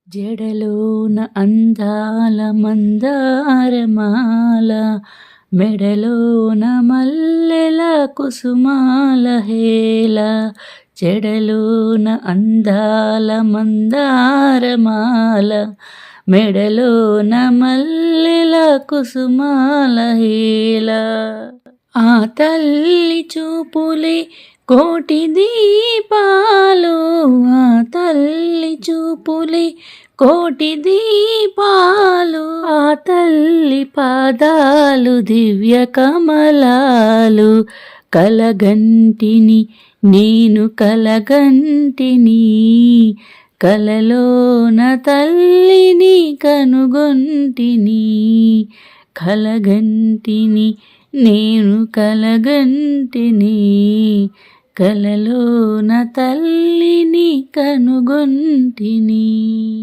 జడలోన అందాల మందారమాల, మెడలోన మల్లెల కుసుమాల హేళ. జడలోన అందాల మందారమాల, మెడలోన మల్లెల కుసుమాల హేళ. ఆ తల్లి చూపులే కోటి దీపాలు, ఆ తల్లి చూపులే కోటి దీపాలు. ఆ తల్లి పాదాలు దివ్య కమలాలు. కలగంటిని నేను కలగంటిని, కలలోన తల్లిని కనుగొంటిని. కలగంటిని నేను కలగంటిని, కలలోన తల్లిని కనుగొంటిని.